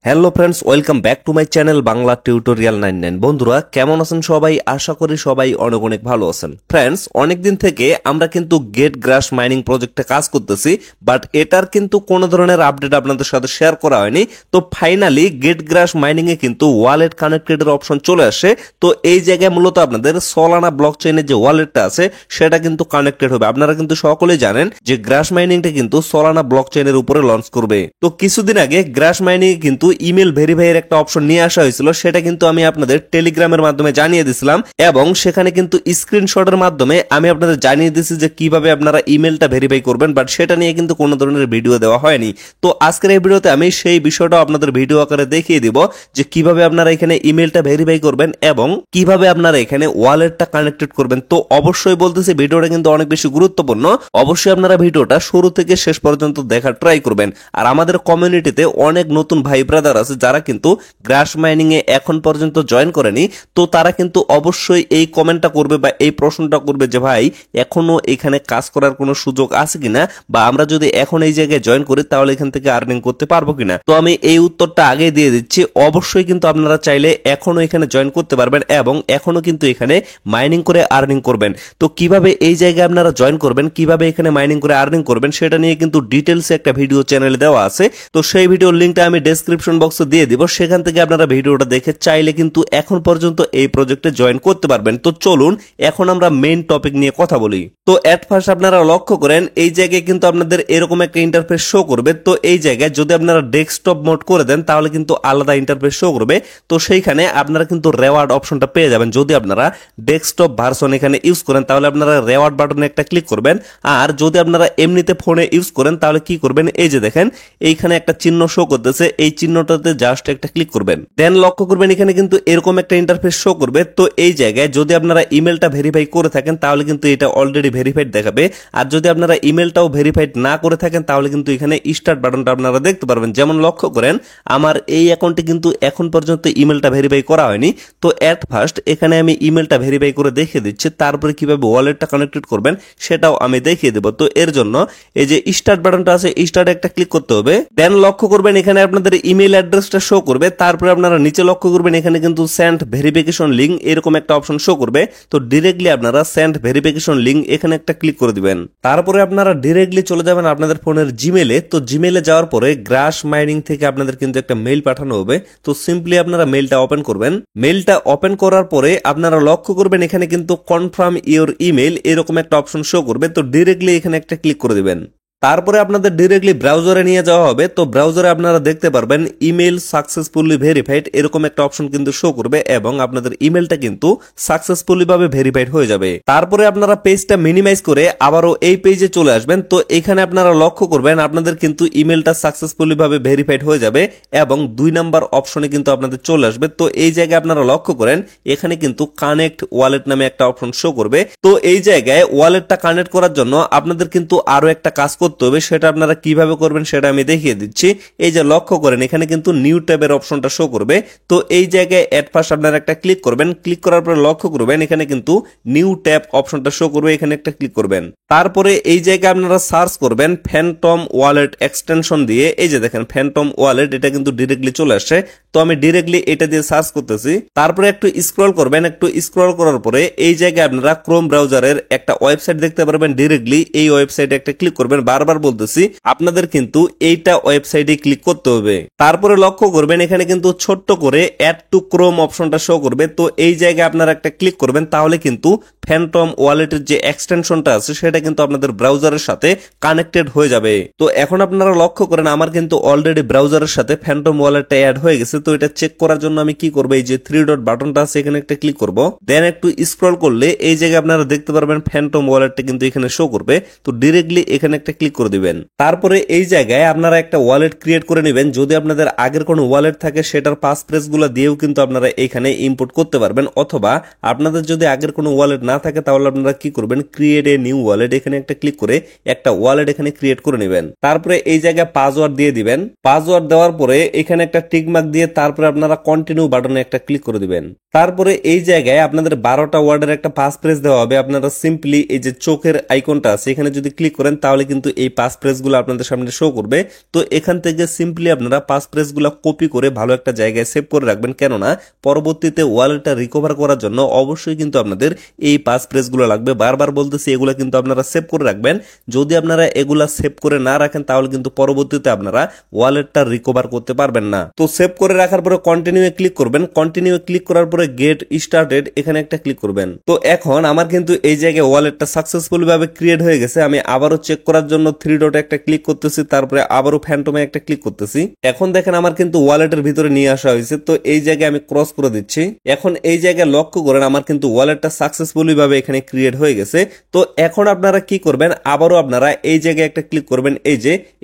Hello friends, welcome back to my channel Bangla tutorial 99। বন্ধুরা কেমন আছেন সবাই? আশা করি সবাই অনেক অনেক ভালো আছেন। ফ্রেন্ডস, অনেকদিন থেকে আমরা কিন্তু গেট গ্রাস মাইনিং প্রজেক্টে কাজ করতেছি, বাট এটার কিন্তু কোনো ধরনের আপডেট আপনাদের সাথে শেয়ার করা হয়নি। তো ফাইনালি গেট গ্রাস মাইনিং এ কিন্তু ওয়ালেট কানেক্টেড এর অপশন চলে আসে। তো এই জায়গায় মূলত আপনাদের সোলানা ব্লক চেইনের যে ওয়ালেটটা আছে সেটা কিন্তু কানেক্টেড হবে। আপনারা কিন্তু সকলেই জানেন যে গ্রাস মাইনিংটা কিন্তু সোলানা ব্লক চেইনের উপরে লঞ্চ করবে। তো কিছুদিন আগে গ্রাস মাইনিং কিন্তু ইমেল ভেরিফাইয়ের একটা অপশন নিয়ে আসা হয়েছিল, সেটা কিন্তু আমি আপনাদের টেলিগ্রামের মাধ্যমে জানিয়ে দিছিলাম এবং সেখানে কিন্তু স্ক্রিনশটের মাধ্যমে আমি আপনাদের জানিয়ে দিছি যে কিভাবে আপনারা ইমেলটা ভেরিফাই করবেন, বাট সেটা নিয়ে কিন্তু কোনো ধরনের ভিডিও দেওয়া হয়নি। তো আজকের এই ভিডিওতে আমি সেই বিষয়টা আপনাদের ভিডিও আকারে দেখিয়ে দিব যে কিভাবে আপনারা এখানে ইমেলটা ভেরিফাই করবেন এবং কিভাবে আপনারা এখানে ওয়ালেটটা কানেক্টেড করবেন। তো অবশ্যই বলতেছি ভিডিওটা কিন্তু অনেক বেশি গুরুত্বপূর্ণ, অবশ্যই আপনারা ভিডিওটা শুরু থেকে শেষ পর্যন্ত দেখার ট্রাই করবেন। আর আমাদের কমিউনিটিতে অনেক নতুন ভাই ব্রাদার আছে যারা কিন্তু গ্রাস মাইনিং এ এখন পর্যন্ত জয়েন করেনি। তো তারা কিন্তু অবশ্যই এই কমেন্টটা করবে বা এই প্রশ্নটা করবে যে ভাই এখনো এখানে কাজ করার কোনো সুযোগ আছে কিনা, বা আমরা যদি এখন এই জায়গায় জয়েন করি তাহলে এখান থেকে আর্নিং করতে পারবো কিনা। তো আমি এই উত্তরটা আগে দিয়ে দিচ্ছি। অবশ্যই কিন্তু আপনারা চাইলে এখনো এখানে জয়েন করতে পারবেন এবং এখনো কিন্তু এখানে মাইনিং করে আর্নিং করবেন। তো কিভাবে এই জায়গায় আপনারা জয়েন করবেন, কিভাবে এখানে মাইনিং করে আর্নিং করবেন, সেটা নিয়ে কিন্তু ডিটেলসে একটা ভিডিও চ্যানেলে দেওয়া আছে। তো সেই ভিডিওর লিঙ্কটা আমি ডেসক্রিপশন বক্সে দিয়ে দিব, সেখান থেকে আপনারা ভিডিওটা দেখে চাইলে কিন্তু এখন পর্যন্ত এই প্রজেক্টে জয়েন করতে পারবেন। তো চলুন এখন আমরা মেইন টপিক নিয়ে কথা বলি। তো এট ফার্স্ট আপনারা লক্ষ্য করেন এই জায়গায় কিন্তু আপনাদের এরকম একটা ইন্টারফেস শো করবে। তো এই জায়গায় যদি আপনারা ডেস্কটপ মোড করে দেন তাহলে কিন্তু আলাদা ইন্টারফেস শো করবে। তো সেইখানে আপনারা কিন্তু রেওয়ার্ড অপশনটা পেয়ে যাবেন। যদি আপনারা ডেস্কটপ ভার্সন এখানে ইউজ করেন তাহলে আপনারা রেওয়ার্ড বাটনে একটা ক্লিক করবেন, আর যদি আপনারা এমনিতে ফোনে ইউজ করেন তাহলে কি করবেন, এই যে দেখেন এইখানে একটা চিহ্ন শো করতেছে, এই চিহ্নটাতে জাস্ট একটা ক্লিক করবেন। দেন লক্ষ্য করবেন এখানে কিন্তু এরকম একটা ইন্টারফেস শো করবে। তো এই জায়গায় যদি আপনারা ইমেলটা ভেরিফাই করে থাকেন তাহলে কিন্তু এটা অলরেডি ভেরিফাইড দেখাবে, আর যদি আপনারা ইমেলটাও ভেরিফাইড না করে থাকেন তাহলে কিন্তু এখানে স্টার্ট বাটনটা আপনারা দেখতে পারবেন। যেমন লক্ষ্য করেন আমার এই অ্যাকাউন্টে কিন্তু এখন পর্যন্ত ইমেলটা ভেরিফাই করা হয়নি। তো এট ফার্স্ট এখানে আমি ইমেলটা ভেরিফাই করে দেখিয়ে দিচ্ছি, তারপরে কিভাবে ওয়ালেটটা কানেক্টেড করবেন সেটাও আমি দেখিয়ে দেবো। তো এর জন্য এই যে স্টার্ট বাটনটা আছে, স্টার্টে একটা ক্লিক করতে হবে। দেন লক্ষ্য করবেন এখানে আপনাদের ইমেল অ্যাড্রেসটা শো করবে, তারপরে আপনারা নিচে লক্ষ্য করবেন এখানে কিন্তু সেন্ড ভেরিফিকেশন লিঙ্ক এরকম একটা অপশন শো করবে। তো ডিরেক্টলি আপনারা সেন্ড ভেরিফিকেশন লিঙ্ক এখানে একটা ক্লিক করে দিবেন। তারপরে আপনারা ডিরেক্টলি চলে যাবেন আপনাদের ফোনের জিমেলে। তো জিমেলে যাওয়ার পরে গ্রাস মাইনিং থেকে আপনাদের কিন্তু একটা মেইল পাঠানো হবে। তো সিম্পলি আপনারা মেইলটা ওপেন করবেন। মেইলটা ওপেন করার পরে আপনারা লক্ষ্য করবেন এখানে কিন্তু কনফার্ম ইওর ইমেল এরকম একটা অপশন শো করবে। তো ডিরেক্টলি এখানে একটা ক্লিক করে দিবেন। তারপরে আপনাদের ডিরেক্টলি ব্রাউজারে নিয়ে যাওয়া হবে। তো ব্রাউজারে আপনারা দেখতে পারবেন ইমেল সাকসেসফুলি ভেরিফাইড এরকম একটা অপশন কিন্তু শো করবে এবং আপনাদের ইমেলটা কিন্তু সাকসেসফুলি ভাবে ভেরিফাইড হয়ে যাবে। তারপরে আপনারা পেজটা মিনিমাইজ করে আবারও এই পেজে চলে আসবেন। তো এখানে আপনারা লক্ষ্য করবেন আপনাদের কিন্তু ইমেলটা সাকসেসফুলি ভাবে ভেরিফাইড হয়ে যাবে এবং 2 নাম্বার অপশনে কিন্তু আপনাদের চলে আসবে। তো এই জায়গায় আপনারা লক্ষ্য করেন এখানে কিন্তু কানেক্ট ওয়ালেট নামে একটা অপশন শো করবে। তো এই জায়গায় ওয়ালেটটা কানেক্ট করার জন্য আপনাদের কিন্তু আরো একটা কাজ করতে হবে, সেটা আপনারা কিভাবে করবেন সেটা আমি দেখিয়ে দিচ্ছি। এই যে লক্ষ্য করেন এখানে কিন্তু নিউ ট্যাবের অপশনটা শো করবে। তো এই জায়গায় এট ফার্স্ট আপনারা একটা ক্লিক করবেন। ক্লিক করার পরে লক্ষ্য করবেন এখানে কিন্তু নিউ ট্যাব অপশনটা শো করবে, এখানে একটা ক্লিক করবেন। তারপরে এই জায়গায় আপনারা সার্চ করবেন ফ্যান্টম ওয়ালেট এক্সটেনশন দিয়ে। এই যে দেখেন ফ্যান্টম ওয়ালেট, এটা কিন্তু ডিরেক্টলি চলে আসছে। তো আমি ডিরেক্টলি এটা দিয়ে সার্চ করতেছি। তারপরে একটু স্ক্রল করবেন। একটু স্ক্রল করার পরে এই জায়গায় আপনারা ক্রোম ব্রাউজারের একটা ওয়েবসাইট দেখতে পারবেন। ডিরেক্টলি এই ওয়েবসাইটে একটা ক্লিক করবেন। বারবার বলতেছি আপনাদের কিন্তু এইটা ওয়েবসাইটে ক্লিক করতে হবে। তারপরে লক্ষ্য করবেন এখানে কিন্তু ছোট্ট করে অ্যাড টু ক্রোম অপশনটা শো করবে। তো এই জায়গায় আপনারা একটা ক্লিক করবেন, তাহলে কিন্তু ফ্যান্টম ওয়ালেটের যে এক্সটেনশনটা আছে সেটা কিন্তু আপনাদের ব্রাউজারের সাথে কানেক্টেড হয়ে যাবে। তো এখন আপনারা লক্ষ্য করেন আমার কিন্তু অলরেডি ব্রাউজারের সাথে ফ্যান্টম ওয়ালেটটা অ্যাড হয়ে গেছে। তো এটা চেক করার জন্য আমি কি করবো, এই যে 3 ডট বাটনটা আছে এখানে একটা ক্লিক করব। দেন একটু স্ক্রল করলে এই জায়গায় আপনারা দেখতে পারবেন ফ্যান্টম ওয়ালেটটা কিন্তু এখানে শো করবে। তো ডিরেক্টলি এখানে একটা ক্লিক করে দিবেন। তারপরে এই জায়গায় আপনারা একটা ওয়ালেট ক্রিয়েট করে নেবেন। যদি আপনাদের আগের কোনো ওয়ালেট থাকে সেটার পাসফ্রেজ গুলো দিয়েও কিন্তু আপনারা এখানে ইম্পোর্ট করতে পারবেন, অথবা আপনাদের যদি আগের কোনো ওয়ালেট না থাকে তাহলে আপনারা কি করবেন, ক্রিয়েট এ নিউ ওয়ালেট এখানে একটা ক্লিক করে একটা ওয়ালেট এখানে ক্রিয়েট করে নেবেন। তারপরে এই জায়গায় পাসওয়ার্ড দিয়ে দিবেন। পাসওয়ার্ড দেওয়ার পরে এখানে একটা টিক মার্ক দিয়ে তারপরে আপনারা কন্টিনিউ বাটনে একটা ক্লিক করে দিবেন। তারপরে এই জায়গায় আপনাদের 12টা ওয়ার্ডের একটা পাস প্রেস দেওয়া হবে। আপনারা সিম্পলি এই যে চোখের আইকনটা আছে এখানে যদি ক্লিক করেন তাহলে কিন্তু এই পাস প্রেসগুলো আপনাদের সামনে শো করবে। তো এখান থেকে সিম্পলি আপনারা পাস প্রেসগুলো কপি করে ভালো একটা জায়গায় সেভ করে রাখবেন, কেননা পরবর্তীতে ওয়ালেটটা রিকভার করার জন্য অবশ্যই কিন্তু আপনাদের এই পাস প্রেসগুলো লাগবে। বারবার বলতেছি এগুলো কিন্তু আপনারা সেভ করে রাখবেন। যদি আপনারা এগুলা সেভ করে না রাখেন তাহলে কিন্তু পরবর্তীতে আপনারা ওয়ালেটটা রিকভার করতে পারবেন না। তো সেভ করে রাখার পরে কন্টিনিউ ক্লিক করবেন। কন্টিনিউ ক্লিক করার পরে গেট স্টার্টেড এখানে একটা ক্লিক করবেন। তো এখন আমার কিন্তু এই জায়গায় ওয়ালেটটা সাকসেসফুল ভাবে ক্রিয়েট হয়ে গেছে। আমি আবারও চেক করার জন্য 3 ডটে একটা ক্লিক করতেছি, তারপরে আবারও ফ্যান্টমে একটা ক্লিক করতেছি। এখন দেখেন আমার কিন্তু ওয়ালেটের ভিতরে নিয়ে আসা হয়েছে। তো এই জায়গায় আমি ক্রস করে দিচ্ছি। এখন এই জায়গায় লক্ষ্য করেন আমার কিন্তু ওয়ালেটটা সাকসেসফুলি ভাবে এখানে ক্রিয়েট হয়ে গেছে। তো এখন আপনারা কি করবেন, আবারও আপনারা এই জায়গায় একটা ক্লিক করবেন।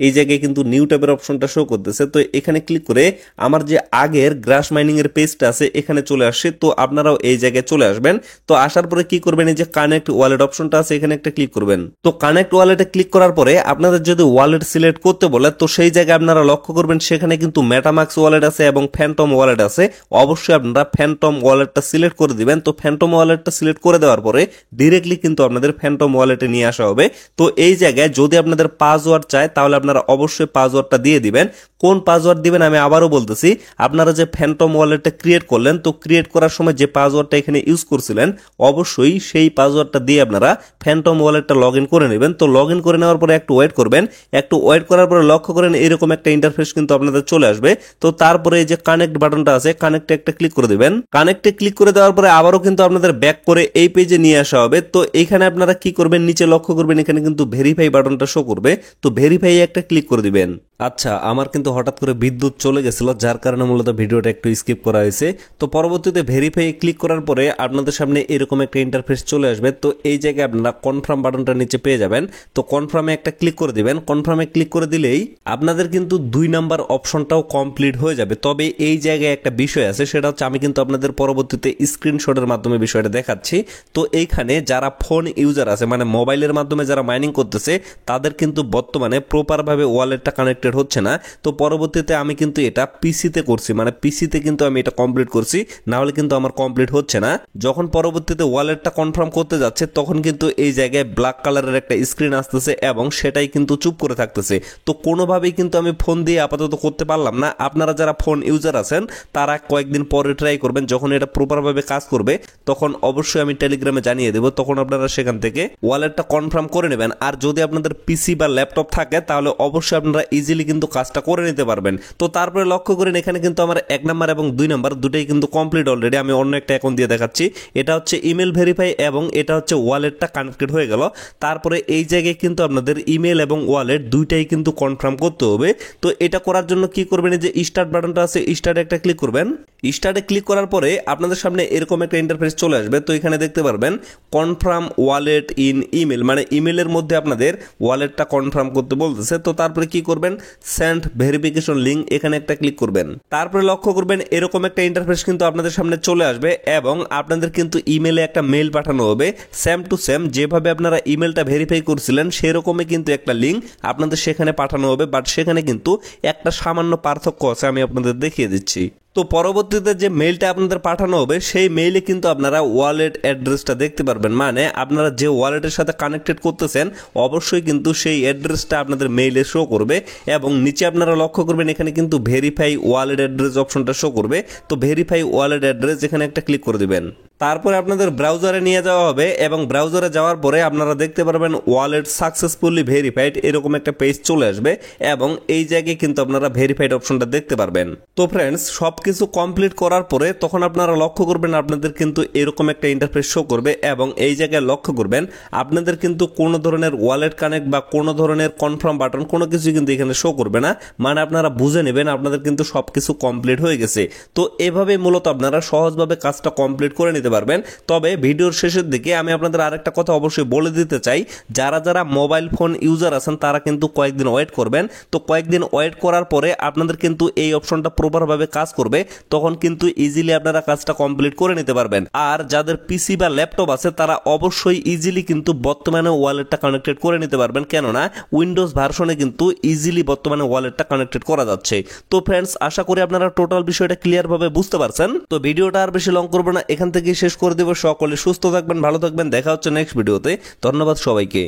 এই জায়গায় কিন্তু নিউ ট্যাবের অপশনটা শো করতেছে। তো এখানে ক্লিক করে আমার যে আগের গ্রাস মাইনিং এর পেজটা আছে এখানে চলে আসছে। তো আপনারাও এই জায়গায় চলে আসবেন। তো আসার পরে কি করবেন, এই যে কানেক্ট ওয়ালেট অপশনটা আছে এখানে একটা ক্লিক করবেন। তো কানেক্ট ওয়ালেটে ক্লিক করার পরে আপনাদের যদি ওয়ালেট সিলেক্ট করতে বলে তো সেই জায়গায় আপনারা লক্ষ্য করবেন সেখানে কিন্তু মেটামাক্স ওয়ালেট আছে এবং ফ্যান্টম ওয়ালেট আছে। অবশ্যই আপনারা ফ্যান্টম ওয়ালেটটা সিলেক্ট করে দিবেন। তো ফ্যান্টম ওয়ালেটটা সিলেক্ট করে দেওয়ার পরে ডিরেক্টলি কিন্তু আপনাদের ফ্যান্টম ওয়ালেটে নিয়ে আসা হবে। তো এই জায়গায় যদি আপনাদের পাসওয়ার্ড চায় তাহলে আপনারা অবশ্যই পাসওয়ার্ডটা দিয়ে দিবেন। কোন পাসওয়ার্ড দিবেন আমি আবারও বলতেছি, আপনারা যে ফ্যান্টম ওয়ালেটটা ক্রিয়েট করলেন তো ক্রিয়েট করার সময় যে পাসওয়ার্ডটা এখানে ইউজ করছিলেন অবশ্যই সেই পাসওয়ার্ডটা দিয়ে আপনারা ফ্যান্টম ওয়ালেটটা লগ ইন করে নেবেন। তো লগ ইন করে নেওয়ার পরে একটু ওয়েট করবেন। একটু ওয়েট করার পরে লক্ষ্য করেন এরকম একটা ইন্টারফেস কিন্তু আপনাদের চলে আসবে। তো তারপরে এই যে কানেক্ট বাটনটা আছে কানেক্টে একটা ক্লিক করে দিবেন। কানেক্টে ক্লিক করে দেওয়ার পরে আবারও কিন্তু আপনাদের ব্যাক করে এই পেজে নিয়ে আসা হবে। তো এইখানে আপনারা কি করবেন, নিচে লক্ষ্য করবেন এখানে কিন্তু ভেরিফাই বাটনটা শো করবে। তো ভেরিফাই একটা ক্লিক করে দিবেন। আচ্ছা, আমার কিন্তু হঠাৎ করে বিদ্যুৎ চলে গেছিল যার কারণে মূলত ভিডিওটা একটু স্কিপ করা হয়েছে। তো পরবর্তীতে ভেরিফাই ক্লিক করার পরে আপনাদের সামনে এরকম একটা ইন্টারফেস চলে আসবে। তো এই জায়গায় আপনারা কনফার্ম বাটনটা নিচে পেয়ে যাবেন। তো কনফার্মে একটা ক্লিক করে দিবেন। কনফার্মে ক্লিক করে দিলেই আপনাদের কিন্তু 2 নাম্বার অপশনটাও কমপ্লিট হয়ে যাবে। তবে এই জায়গায় একটা বিষয় আছে, সেটা হচ্ছে আমি কিন্তু আপনাদের পরবর্তীতে স্ক্রিনশটের মাধ্যমে বিষয়টা দেখাচ্ছি। তো এইখানে যারা ফোন ইউজার আছে মানে মোবাইলের মাধ্যমে যারা মাইনিং করতেছে তাদের কিন্তু বর্তমানে প্রপারভাবে ওয়ালেটটা কানেক্টেড হচ্ছে না। তো পরবর্তীতে আমি কিন্তু এটা পিসিতে করছি, মানে পিসিতে কিন্তু আমি এটা কমপ্লিট করছি, না হলে কিন্তু আমার কমপ্লিট হচ্ছে না। যখন পরবর্তীতে ওয়ালেটটা কনফার্ম করতে যাচ্ছে তখন কিন্তু এই জায়গায় ব্ল্যাক কালারের একটা স্ক্রিন আসতেছে এবং সেটাই কিন্তু চুপ করে থাকতেছে। তো কোনোভাবেই কিন্তু আমি ফোন দিয়ে আপাতত করতে পারলাম না। আপনারা যারা ফোন ইউজার আছেন তারা কয়েকদিন পরে ট্রাই করবেন, যখন এটা প্রপারভাবে কাজ করবে তখন অবশ্যই আমি টেলিগ্রামে জানিয়ে দেবো, তখন আপনারা সেখান থেকে ওয়ালেটটা কনফার্ম করে নেবেন। আর যদি আপনাদের পিসি বা ল্যাপটপ থাকে তাহলে অবশ্যই আপনারা ইজিলি কিন্তু কাজটা করে নিতে পারবেন। তো তারপরে লক্ষ্য করেন এখানে কিন্তু আমার 1 নাম্বার এবং 2 নাম্বার দুটাই কিন্তু কমপ্লিট অলরেডি। আমি অন্য একটা অ্যাকাউন্ট দিয়ে দেখাচ্ছি। এটা হচ্ছে ইমেল ভেরিফাই এবং এটা হচ্ছে ওয়ালেটটা কানেক্টেড হয়ে গেল। তারপরে এই জায়গায় কিন্তু আপনাদের ইমেল এবং ওয়ালেট দুইটাই কিন্তু কনফার্ম করতে হবে। তো এটা করার জন্য কি করবেন, যে স্টার্ট বাটনটা আছে স্টার্টে একটা ক্লিক করবেন। স্টার্টে ক্লিক করার পরে আপনাদের সামনে এরকম একটা ইন্টারফেস চলে আসবে। তো এখানে দেখতে পারবেন কনফার্ম ওয়ালেট ইন ইমেল, মানে ইমেলের মধ্যে আপনাদের ওয়ালেটটা কনফার্ম করতে বলতেছে। তো তারপরে কি করবেন, সেন্ড ভেরিফিকেশন লিঙ্ক এখানে একটা ক্লিক করবেন। তারপরে লক্ষ্য করবেন এরকম একটা ইন্টারফেস কিন্তু আপনাদের সামনে চলে আসবে এবং আপনাদের কিন্তু ইমেলে একটা মেইল পাঠানো হবে। সেম টু সেম যেভাবে আপনারা ইমেলটা ভেরিফাই করছিলেন সেরকমই কিন্তু একটা লিঙ্ক আপনাদের সেখানে পাঠানো হবে, বাট সেখানে কিন্তু একটা সামান্য পার্থক্য আছে, আমি আপনাদের দেখিয়ে দিচ্ছি। তো পরবর্তীতে যে মেইলটা আপনাদের পাঠানো হবে সেই মেইলে কিন্তু আপনারা ওয়ালেট অ্যাড্রেসটা দেখতে পারবেন, মানে আপনারা যে ওয়ালেটের সাথে কানেক্টেড করতেছেন অবশ্যই কিন্তু সেই অ্যাড্রেসটা আপনাদের মেইলে শো করবে। এবং নিচে আপনারা লক্ষ্য করবেন এখানে কিন্তু ভেরিফাই ওয়ালেট অ্যাড্রেস অপশনটা শো করবে। তো ভেরিফাই ওয়ালেট অ্যাড্রেস এখানে একটা ক্লিক করে দিবেন। তারপরে আপনাদের ব্রাউজারে নিয়ে যাওয়া হবে এবং ব্রাউজারে যাওয়ার পরে আপনারা দেখতে পারবেন ওয়ালেট সাকসেসফুলি ভেরিফাইড এরকম একটা পেজ চলে আসবে এবং এই জায়গায় কিন্তু আপনারা ভেরিফাইড অপশনটা দেখতে পারবেন। তো ফ্রেন্ডস সবকিছু কমপ্লিট করার পরে তখন আপনারা লক্ষ্য করবেন আপনাদের কিন্তু এরকম একটা ইন্টারফেস শো করবে এবং এই জায়গায় লক্ষ্য করবেন আপনাদের কিন্তু কোনো ধরনের ওয়ালেট কানেক্ট বা কোনো ধরনের কনফার্ম বাটন কোনো কিছু কিন্তু এখানে শো করবে না, মানে আপনারা বুঝে নেবেন আপনাদের কিন্তু সবকিছু কমপ্লিট হয়ে গেছে। তো এভাবে মূলত আপনারা সহজভাবে কাজটা কমপ্লিট করে নিতে নিতে পারবেন। তবে ভিডিওর শেষের দিকে আমি আপনাদের আরেকটা কথা অবশ্যই বলে দিতে চাই, যারা যারা মোবাইল ফোন ইউজার আছেন তারা কিন্তু কয়েকদিন ওয়েট করবেন। তো কয়েকদিন ওয়েট করার পরে আপনাদের কিন্তু এই অপশনটা প্রপারভাবে কাজ করবে, তখন কিন্তু ইজিলি আপনারা কাজটা কমপ্লিট করে নিতে পারবেন। আর যাদের পিসি বা ল্যাপটপ আছে তারা অবশ্যই ইজিলি কিন্তু বর্তমানে ওয়ালেটটা কানেক্টেড করে নিতে পারবেন, কেননা উইন্ডোজ ভার্সনে কিন্তু ইজিলি বর্তমানে ওয়ালেটটা কানেক্টেড করা যাচ্ছে। তো ফ্রেন্ডস, আশা করি আপনারা টোটাল বিষয়টা ক্লিয়ার ভাবে বুঝতে পারছেন। তো ভিডিওটা আর বেশি লং করবো না, এখান থেকে শেষ করে দেবো। সকলে সুস্থ থাকবেন, ভালো থাকবেন, দেখা হচ্ছে নেক্সট ভিডিওতে। ধন্যবাদ সবাইকে।